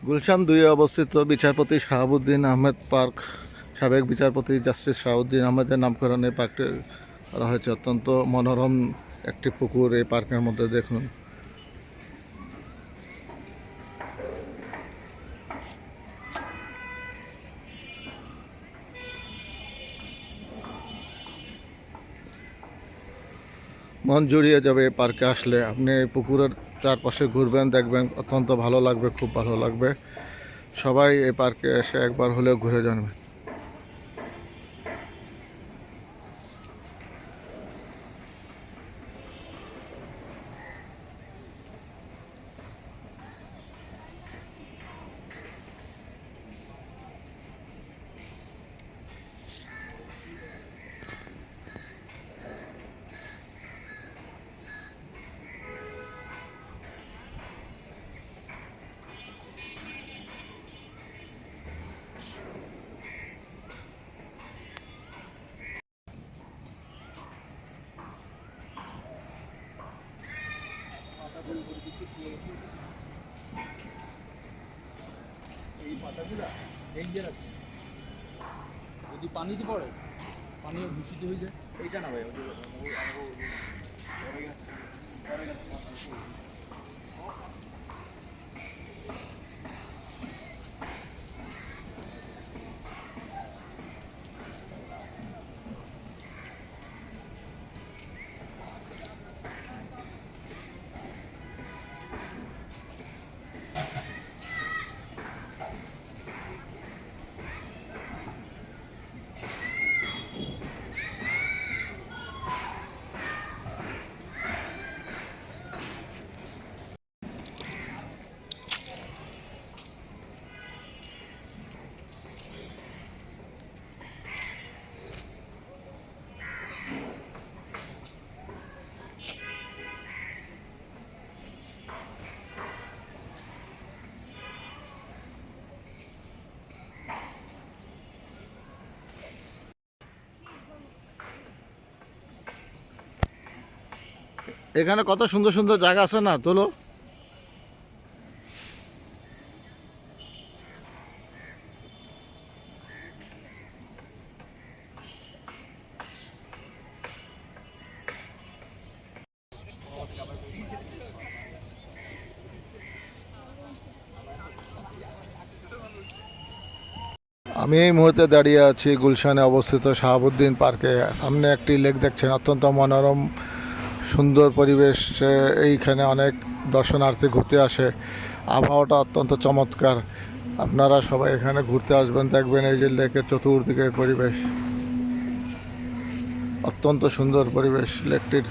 গুলশান 2-এ অবস্থিত বিচারপতি শাহাবুদ্দিন আহমেদ পার্ক, সাবেক বিচারপতি জাস্টিস শাহাবুদ্দিন আহমেদের নামকরণে পার্কটি করা হয়েছে। অত্যন্ত মনোরম একটি পুকুর এই পার্কের মধ্যে দেখুন। মন জুড়িয়ে যাবে এই পার্কে আসলে। আপনি পুকুরের চারপাশে ঘুরবেন, দেখবেন, অত্যন্ত ভালো লাগবে, খুব ভালো লাগবে। সবাই এই পার্কে এসে একবার হলেও ঘুরে যাবেন। এই পাতাগুলা ডেঞ্জার আছে, যদি পানিতে পড়ে পানিও দূষিত হয়ে যায়। এইটা না ভাই, এখানে কত সুন্দর সুন্দর জায়গা আছে না, তোলো। আমি এই মুহূর্তে দাঁড়িয়ে আছি গুলশানে অবস্থিত শাহাবুদ্দিন পার্কে। সামনে একটি লেক দেখছেন, অত্যন্ত মনোরম সুন্দর পরিবেশ। এইখানে অনেক দর্শনার্থী ঘুরতে আসে। আবহাওয়াটা অত্যন্ত চমৎকার। আপনারা সবাই এখানে ঘুরতে আসবেন, দেখবেন এই যে লেকের চতুর্দিকের পরিবেশ, অত্যন্ত সুন্দর পরিবেশ লেকটির।